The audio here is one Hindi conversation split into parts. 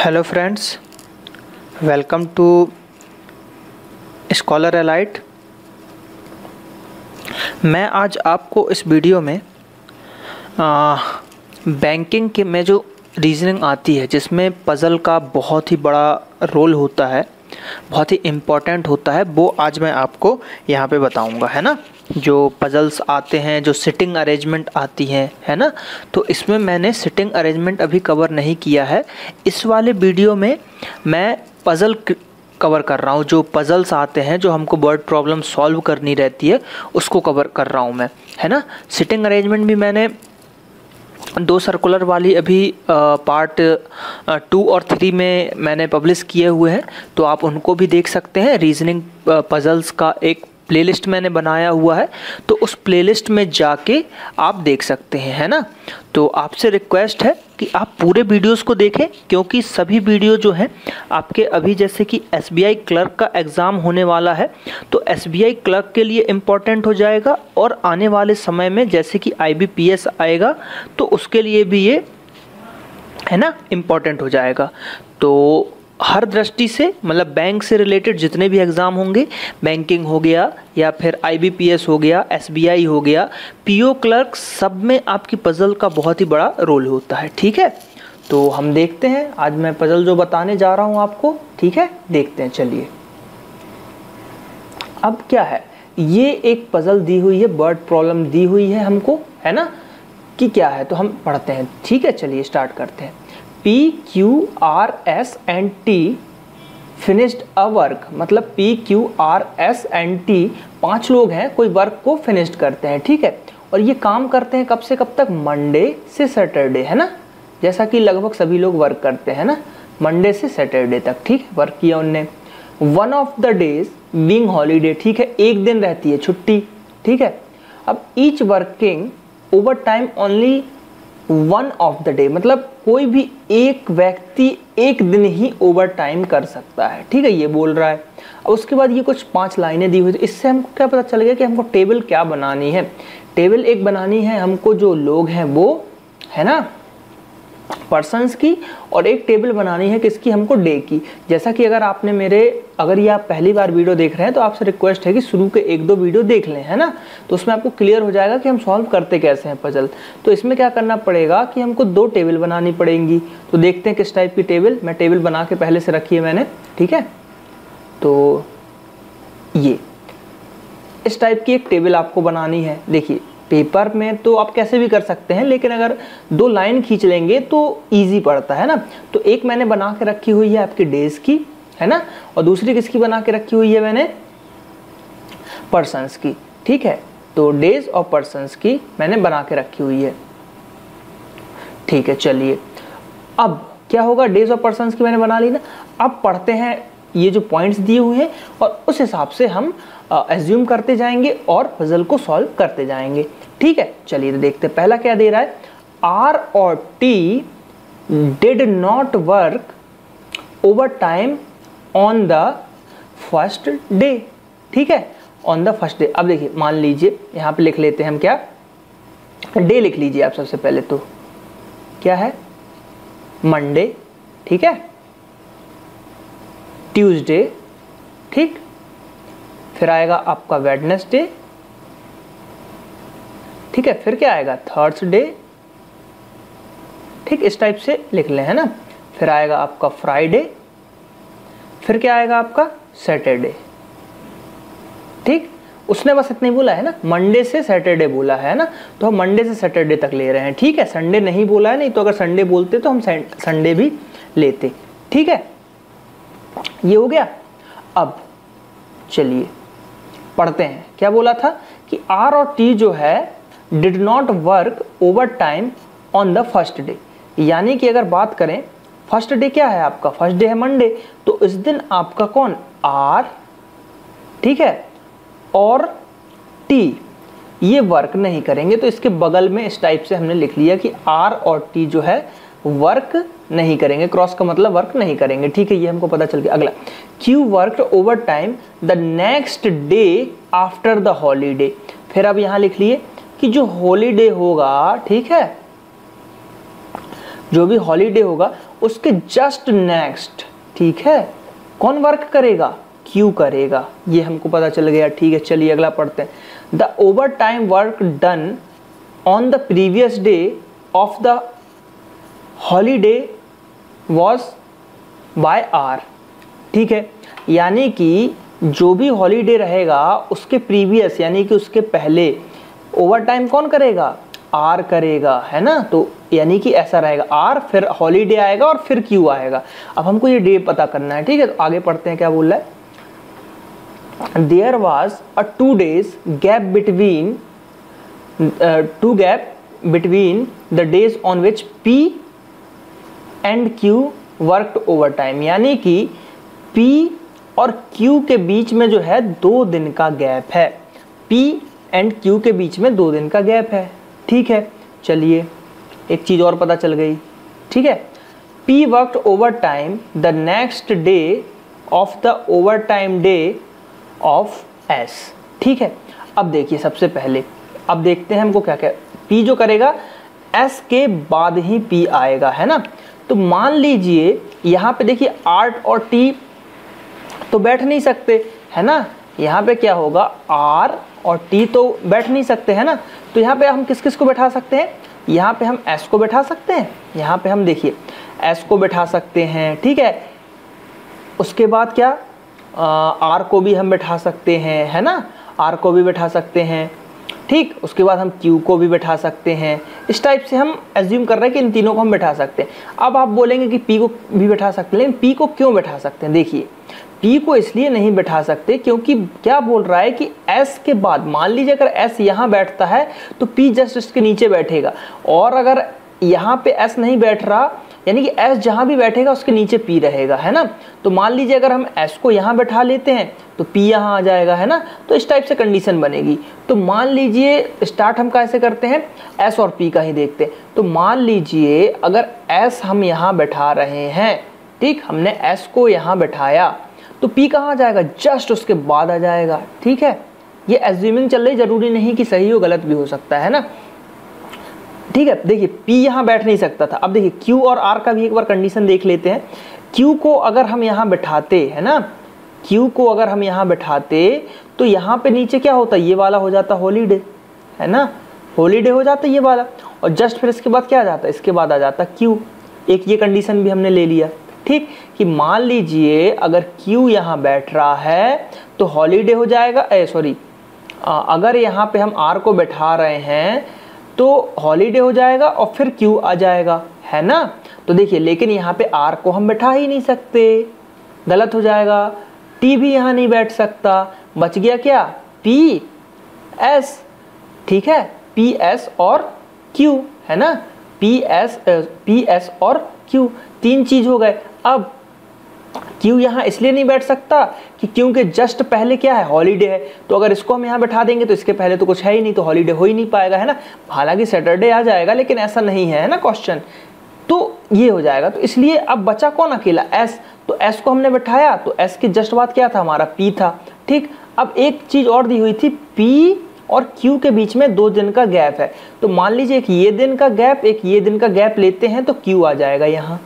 Hello friends, welcome to scholar elite. मैं आज आपको इस वीडियो में बैंकिंग के में जो रीजनिंग आती है, जिसमें पज़ल का बहुत ही बड़ा रोल होता है, बहुत ही इम्पोर्टेंट होता है, वो आज मैं आपको यहाँ पे बताऊँगा, है ना। जो पज़ल्स आते हैं, जो सिटिंग अरेंजमेंट आती हैं, है ना, तो इसमें मैंने सिटिंग अरेंजमेंट अभी कवर नहीं किया है। इस वाले वीडियो में मैं पज़ल कवर कर रहा हूँ। जो पज़ल्स आते हैं, जो हमको वर्ड प्रॉब्लम सॉल्व करनी रहती है, उसको कवर कर रहा हूँ मैं, है ना। सिटिंग अरेंजमेंट भी मैंने 2 सर्कुलर वाली अभी पार्ट 2 और 3 में मैंने पब्लिश किए हुए हैं, तो आप उनको भी देख सकते हैं। रीजनिंग पज़ल्स का एक प्लेलिस्ट मैंने बनाया हुआ है, तो उस प्लेलिस्ट में जाके आप देख सकते हैं, है ना। तो आपसे रिक्वेस्ट है कि आप पूरे वीडियोस को देखें, क्योंकि सभी वीडियो जो हैं आपके अभी जैसे कि एसबीआई क्लर्क का एग्ज़ाम होने वाला है, तो एसबीआई क्लर्क के लिए इम्पोर्टेंट हो जाएगा, और आने वाले समय में जैसे कि आईबीपीएस आएगा तो उसके लिए भी ये, है ना, इम्पोर्टेंट हो जाएगा। तो हर दृष्टि से, मतलब बैंक से रिलेटेड जितने भी एग्ज़ाम होंगे, बैंकिंग हो गया या फिर आईबीपीएस हो गया, एसबीआई हो गया, पीओ क्लर्क, सब में आपकी पज़ल का बहुत ही बड़ा रोल होता है, ठीक है। तो हम देखते हैं, आज मैं पज़ल जो बताने जा रहा हूँ आपको, ठीक है, देखते हैं। चलिए, अब क्या है, ये एक पज़ल दी हुई है, वर्ड प्रॉब्लम दी हुई है हमको, है ना, कि क्या है, तो हम पढ़ते हैं, ठीक है। चलिए स्टार्ट करते हैं। P, Q, R, S and T finished a work, मतलब P, Q, R, S and T 5 लोग हैं, कोई वर्क को फिनिश्ड करते हैं, ठीक है। और ये काम करते हैं कब से कब तक? मंडे से सैटरडे, है ना, जैसा कि लगभग सभी लोग वर्क करते हैं ना, मंडे से सैटरडे तक, ठीक है, वर्क किया उनने। One of the days being holiday, ठीक है, एक दिन रहती है छुट्टी, ठीक है। अब each working over time only one of the day, मतलब कोई भी एक व्यक्ति एक दिन ही ओवर टाइम कर सकता है, ठीक है, ये बोल रहा है। अब उसके बाद ये कुछ 5 लाइनें दी हुई, तो इससे हमको क्या पता चल गया कि हमको टेबल क्या बनानी है। टेबल एक बनानी है हमको, जो लोग हैं वो, है ना, पर्सन्स की, और एक टेबल बनानी है किसकी? हमको डे की। जैसा कि अगर ये आप पहली बार वीडियो देख रहे हैं, तो आपसे रिक्वेस्ट है कि शुरू के 1-2 वीडियो देख लें, है ना, तो उसमें आपको क्लियर हो जाएगा कि हम सॉल्व करते कैसे हैं पजल। तो इसमें क्या करना पड़ेगा कि हमको 2 टेबल बनानी पड़ेंगी। तो देखते हैं किस टाइप की टेबल। मैं टेबल बना के पहले से रखी है मैंने, ठीक है। तो ये इस टाइप की एक टेबल आपको बनानी है। देखिए, पेपर में तो आप कैसे भी कर सकते हैं, लेकिन अगर 2 लाइन खींच लेंगे तो इजी पड़ता है ना। तो एक मैंने बना के रखी हुई है आपकी डेज की, है ना, और दूसरी किसकी बना के रखी हुई है मैंने? पर्सन्स की, ठीक है। तो डेज और पर्सन्स की मैंने बना के रखी हुई है, ठीक है। चलिए, अब क्या होगा, डेज और पर्सन्स की मैंने बना ली ना। अब पढ़ते हैं ये जो पॉइंट्स दिए हुए हैं, और उस हिसाब से हम एज्यूम करते जाएंगे और पजल को सॉल्व करते जाएंगे, ठीक है। चलिए तो देखते हैं, पहला क्या दे रहा है, आर और T did not work over time on the first day, ठीक है, ऑन द फर्स्ट डे। अब देखिए, मान लीजिए यहाँ पे लिख लेते हैं हम, क्या, डे लिख लीजिए आप सबसे पहले। तो क्या है, मंडे, ठीक है, ट्यूसडे, ठीक, फिर आएगा आपका वेडनेसडे, ठीक है, फिर क्या आएगा, थर्सडे, ठीक, इस टाइप से लिख लें, है ना। फिर आएगा आपका फ्राइडे, फिर क्या आएगा आपका सैटरडे, ठीक। उसने बस इतना ही बोला है ना, मंडे से सैटरडे बोला है ना, तो हम मंडे से सैटरडे तक ले रहे हैं, ठीक है। संडे नहीं बोला है, नहीं तो अगर संडे बोलते तो हम संडे भी लेते, ठीक है। ये हो गया। अब चलिए पढ़ते हैं, क्या बोला था कि आर और टी जो है did not work over time on the first day, यानी कि अगर बात करें, फर्स्ट डे क्या है आपका, फर्स्ट डे है मंडे, तो इस दिन आपका कौन, आर, ठीक है, और टी ये वर्क नहीं करेंगे। तो इसके बगल में इस टाइप से हमने लिख लिया कि आर और टी जो है वर्क नहीं करेंगे, क्रॉस का मतलब वर्क नहीं करेंगे, ठीक है, ये हमको पता चल गया। अगला, Q worked over time the next day after the holiday. फिर अब यहाँ लिख लिए कि जो हॉलीडे होगा, ठीक है, जो भी हॉलीडे होगा उसके जस्ट नेक्स्ट, ठीक है, कौन वर्क करेगा, क्यू करेगा, ये हमको पता चल गया। ठीक है, चलिए अगला पढ़ते हैं। The overtime work done on the previous day of the holiday was by R. ठीक है, यानी कि जो भी हॉलीडे रहेगा उसके प्रीवियस यानी कि उसके पहले ओवर टाइम कौन करेगा, आर करेगा, है ना। तो यानी कि ऐसा रहेगा, आर फिर हॉलीडे आएगा और फिर क्यू आएगा। अब हमको ये डे पता करना है। ठीक है, तो आगे पढ़ते हैं क्या बोल रहा है। There was a 2 days gap between the days on which P and Q worked overtime, यानी कि P और Q के बीच में जो है 2 दिन का गैप है। P एंड Q के बीच में 2 दिन का गैप है। ठीक है, चलिए एक चीज़ और पता चल गई। ठीक है, P worked over time the next day of the over time day of S। ठीक है, अब देखिए सबसे पहले अब देखते हैं हमको क्या क्या P जो करेगा S के बाद ही P आएगा, है ना। तो मान लीजिए यहाँ पे देखिए R और T तो बैठ नहीं सकते, है ना। यहाँ पे क्या होगा, R और T तो बैठ नहीं सकते, है ना। तो यहाँ पे हम किस किस को बैठा सकते हैं, यहाँ पे हम S को बैठा सकते हैं, यहाँ पे हम देखिए S को बैठा सकते हैं। ठीक है, उसके बाद क्या R को भी हम बैठा सकते हैं, है ना, R को भी बैठा सकते हैं। ठीक, उसके बाद हम Q को भी बैठा सकते हैं। इस टाइप से हम एज्यूम कर रहे हैं कि इन तीनों को हम बैठा सकते हैं। अब आप बोलेंगे कि P को भी बैठा सकते हैं, लेकिन P को क्यों बैठा सकते हैं। देखिए P को इसलिए नहीं बैठा सकते क्योंकि क्या बोल रहा है कि S के बाद मान लीजिए अगर S यहाँ बैठता है तो P जस्ट इसके नीचे बैठेगा, और अगर यहाँ पे S नहीं बैठ रहा यानी कि S जहाँ भी बैठेगा उसके नीचे P रहेगा, है ना। तो मान लीजिए अगर हम S को यहाँ बैठा लेते हैं तो P यहाँ आ जाएगा, है ना। तो इस टाइप से कंडीशन बनेगी। तो मान लीजिए स्टार्ट हम कैसे करते हैं, S और P का ही देखते हैं। तो मान लीजिए अगर S हम यहाँ बैठा रहे हैं, ठीक, हमने S को यहाँ बैठाया तो P कहाँ आ जाएगा, जस्ट उसके बाद आ जाएगा। ठीक है, ये एज्यूमिंग चल रही, जरूरी नहीं कि सही हो, गलत भी हो सकता है ना। ठीक है, देखिए P यहाँ बैठ नहीं सकता था। अब देखिए Q और R का भी एक बार कंडीशन देख लेते हैं। Q को अगर हम यहाँ बैठाते, है ना, Q को अगर हम यहाँ बैठाते तो यहाँ पे नीचे क्या होता, ये वाला हो जाता हॉलीडे, है ना, हॉलीडे हो जाता ये वाला, और जस्ट फिर इसके बाद क्या आ जाता, इसके बाद आ जाता Q। एक ये कंडीशन भी हमने ले लिया। ठीक, कि मान लीजिए अगर Q यहाँ बैठ रहा है तो हॉलीडे हो जाएगा, सॉरी अगर यहाँ पे हम R को बैठा रहे हैं तो हॉलीडे हो जाएगा और फिर Q आ जाएगा, है ना। तो देखिए लेकिन यहाँ पे R को हम बैठा ही नहीं सकते, गलत हो जाएगा। T भी यहाँ नहीं बैठ सकता, बच गया क्या, P S। ठीक है, P S और Q, है ना, P S और Q, 3 चीज हो गए। अब Q यहाँ इसलिए नहीं बैठ सकता कि क्योंकि जस्ट पहले क्या है, हॉलीडे है। तो अगर इसको हम यहाँ बैठा देंगे तो इसके पहले तो कुछ है ही नहीं, तो हॉलीडे हो ही नहीं पाएगा, है ना। हालांकि सैटरडे आ जाएगा लेकिन ऐसा नहीं है, है ना क्वेश्चन। तो ये हो जाएगा। तो इसलिए अब बचा कौन, अकेला S। तो S को हमने बैठाया तो S के जस्ट बाद क्या था, हमारा P था। ठीक, अब एक चीज और दी हुई थी, P और Q के बीच में 2 दिन का गैप है। तो मान लीजिए एक ये दिन का गैप, एक ये दिन का गैप लेते हैं तो Q आ जाएगा यहाँ।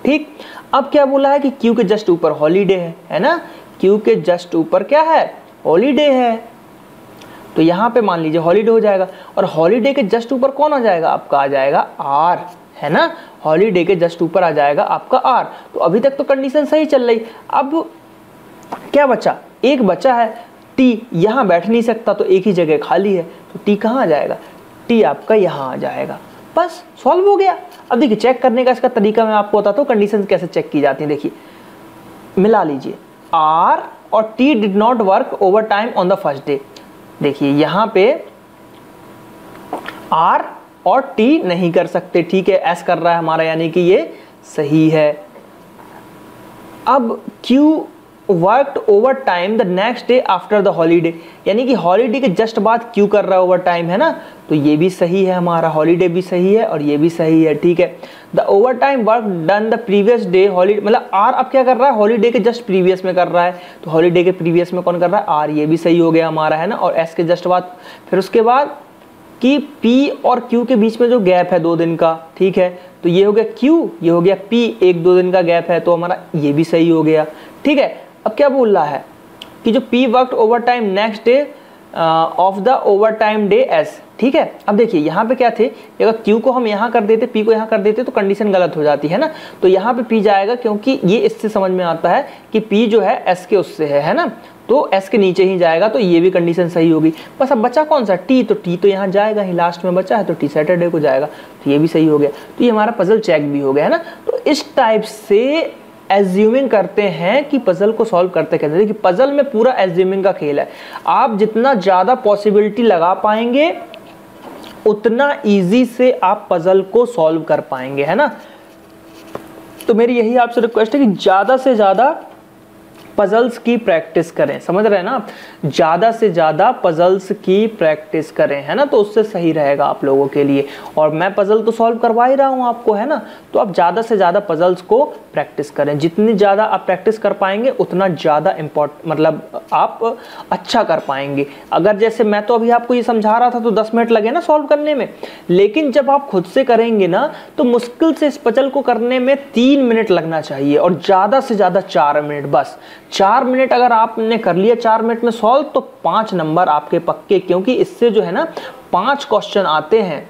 ठीक, अब क्या बोला है कि Q के जस्ट ऊपर हॉलीडे है ना, Q के जस्ट ऊपर क्या है, हॉलीडे है। तो यहाँ पे मान लीजिए हॉलीडे हो जाएगा, और हॉलीडे के जस्ट ऊपर कौन आ जाएगा, आपका आ जाएगा R, है ना। हॉलीडे के जस्ट ऊपर आ जाएगा आपका R। तो अभी तक तो कंडीशन सही चल रही। अब क्या बचा, एक बचा है T, यहाँ बैठ नहीं सकता तो एक ही जगह खाली है, तो T कहाँ आ जाएगा, T आपका यहाँ आ जाएगा। बस सॉल्व हो गया। अब देखिए चेक करने का इसका तरीका मैं आपको बताता हूँ, कंडीशन कैसे चेक की जाती है। देखिए मिला लीजिए, R और T did not work over time on the first day. देखिए यहाँ पे R और T नहीं कर सकते, ठीक है, S कर रहा है हमारा, यानी कि ये सही है। अब Q worked over time the next day after the holiday, यानी कि हॉलीडे के जस्ट बाद Q कर रहा है ओवर टाइम, है ना। तो ये भी सही है, हमारा हॉलीडे भी सही है और ये भी सही है। ठीक है, the overtime work done the previous day holiday, मतलब R अब क्या कर रहा है, हॉलीडे के जस्ट प्रीवियस में कर रहा है। तो हॉलीडे के प्रीवियस में कौन कर रहा है, R, ये भी सही हो गया हमारा, है ना। और S के जस्ट बाद फिर उसके बाद कि P और Q के बीच में जो गैप है 2 दिन का, ठीक है, तो ये हो गया Q, ये हो गया P, 1-2 दिन का गैप है, तो हमारा ये भी सही हो गया, ठीक है। अब क्या बोल रहा है कि जो P worked over time next day of the over time day S, ठीक है। अब देखिए यहाँ पे क्या थे, अगर Q को हम यहाँ कर देते, P को यहाँ कर देते तो कंडीशन गलत हो जाती है ना, तो यहाँ पे P जाएगा, क्योंकि ये इससे समझ में आता है कि P जो है S के उससे है ना, तो S के नीचे ही जाएगा, तो ये भी कंडीशन सही होगी। बस अब बचा कौन सा, T, तो T तो यहाँ जाएगा ही, लास्ट में बचा है, तो T सैटरडे को जाएगा, तो ये भी सही हो गया। तो ये हमारा पजल चेक भी हो गया है ना। तो इस टाइप से एज्यूमिंग करते हैं कि पजल को सॉल्व करते कैसे। देखिए पजल में पूरा एज्यूमिंग का खेल है, आप जितना ज़्यादा पॉसिबिलिटी लगा पाएंगे उतना इजी से आप पजल को सॉल्व कर पाएंगे, है ना। तो मेरी यही आपसे रिक्वेस्ट है कि ज़्यादा से ज़्यादा पजल्स की प्रैक्टिस करें, समझ रहे हैं ना आप, ज़्यादा से ज़्यादा पजल्स की प्रैक्टिस करें, है ना, तो उससे सही रहेगा आप लोगों के लिए। और मैं पजल तो सॉल्व करवा ही रहा हूँ आपको, है ना, तो आप ज़्यादा से ज़्यादा पजल्स को प्रैक्टिस करें, जितनी ज़्यादा आप प्रैक्टिस कर पाएंगे उतना ज़्यादा मतलब आप अच्छा कर पाएंगे। अगर जैसे मैं तो अभी आपको ये समझा रहा था तो 10 मिनट लगे ना सॉल्व करने में, लेकिन जब आप खुद से करेंगे ना तो मुश्किल से इस पजल को करने में 3 मिनट लगना चाहिए, और ज़्यादा से ज़्यादा 4 मिनट, बस 4 मिनट अगर आपने कर लिया 4 मिनट में सॉल्व तो 5 नंबर आपके पक्के, क्योंकि इससे जो है ना 5 क्वेश्चन आते हैं,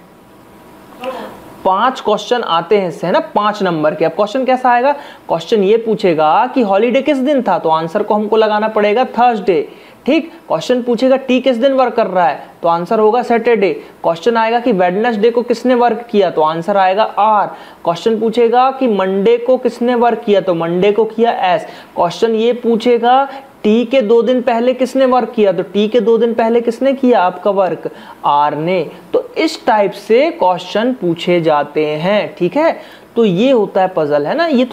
5 क्वेश्चन आते हैं इससे, है ना, 5 नंबर के। अब क्वेश्चन कैसा आएगा, क्वेश्चन ये पूछेगा कि हॉलीडे किस दिन था, तो आंसर को हमको लगाना पड़ेगा थर्सडे, ठीक। क्वेश्चन पूछेगा टी किस दिन वर्क कर रहा है, तो आंसर होगा सैटरडे। क्वेश्चन आएगा कि वेडनेसडे को किसने वर्क किया, तो आंसर आएगा आर। क्वेश्चन पूछेगा कि मंडे को किसने वर्क किया, तो मंडे को किया एस। क्वेश्चन ये पूछेगा टी के 2 दिन पहले किसने वर्क किया, तो टी के 2 दिन पहले किसने किया आपका वर्क, आर ने। तो इस टाइप से क्वेश्चन पूछे जाते हैं, ठीक है। तो ये होता है पजल, है ना, ये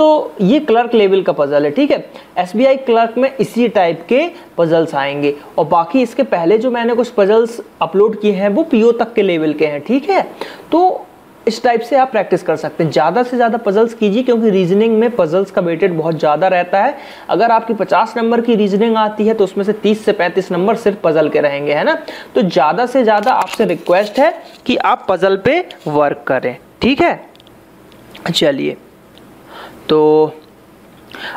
क्लर्क लेवल का पजल है, ठीक है। एसबीआई क्लर्क में इसी टाइप के पजल्स आएंगे, और बाकी इसके पहले जो मैंने कुछ पजल्स अपलोड किए हैं वो पीओ तक के लेवल के हैं, ठीक है। तो इस टाइप से आप प्रैक्टिस कर सकते हैं, ज़्यादा से ज़्यादा पजल्स कीजिए, क्योंकि रीजनिंग में पजल्स का वेटेड बहुत ज़्यादा रहता है। अगर आपकी 50 नंबर की रीजनिंग आती है तो उसमें से 30 से 35 नंबर सिर्फ पजल के रहेंगे, है ना। तो ज़्यादा से ज़्यादा आपसे रिक्वेस्ट है कि आप पजल पे वर्क करें, ठीक है। चलिए, तो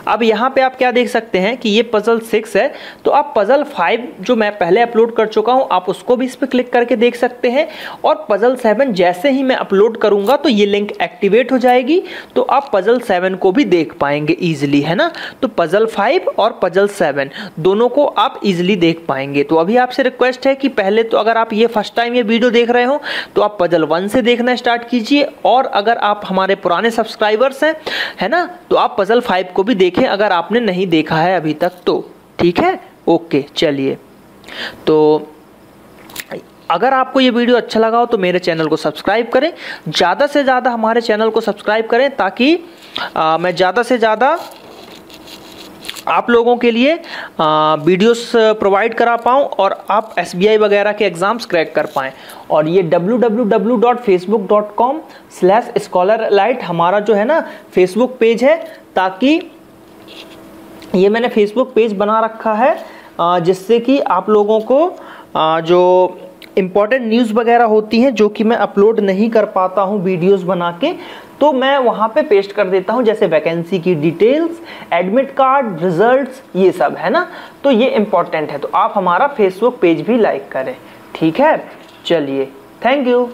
अब यहाँ पे आप क्या देख सकते हैं कि ये पजल 6 है, तो आप पजल 5 जो मैं पहले अपलोड कर चुका हूँ आप उसको भी इस पर क्लिक करके देख सकते हैं, और पजल 7 जैसे ही मैं अपलोड करूँगा तो ये लिंक एक्टिवेट हो जाएगी, तो आप पजल 7 को भी देख पाएंगे ईजिली, है ना। तो पजल 5 और पजल 7 दोनों को आप ईजिली देख पाएंगे। तो अभी आपसे रिक्वेस्ट है कि पहले तो अगर आप ये फर्स्ट टाइम ये वीडियो देख रहे हो तो आप पजल 1 से देखना स्टार्ट कीजिए, और अगर आप हमारे पुराने सब्सक्राइबर्स हैं, है ना, तो आप पजल 5 को भी देखें अगर आपने नहीं देखा है अभी तक तो, ठीक है। ओके, चलिए, तो अगर आपको ये वीडियो अच्छा लगा हो तो मेरे चैनल को सब्सक्राइब करें, ज़्यादा से ज़्यादा हमारे चैनल को सब्सक्राइब करें, ताकि मैं ज़्यादा से ज़्यादा आप लोगों के लिए वीडियोस प्रोवाइड करा पाऊँ और आप एसबीआई वगैरह के एग्ज़ाम्स क्रैक कर पाएँ। और ये www.facebook.com/scholarlite हमारा जो है ना फेसबुक पेज है, ताकि ये मैंने फेसबुक पेज बना रखा है जिससे कि आप लोगों को जो इम्पॉर्टेंट न्यूज़ वगैरह होती हैं जो कि मैं अपलोड नहीं कर पाता हूँ वीडियोस बना के, तो मैं वहाँ पे पेस्ट कर देता हूँ, जैसे वैकेंसी की डिटेल्स, एडमिट कार्ड, रिजल्ट्स, ये सब, है ना। तो ये इम्पॉर्टेंट है, तो आप हमारा फेसबुक पेज भी लाइक करें, ठीक है। चलिए, थैंक यू।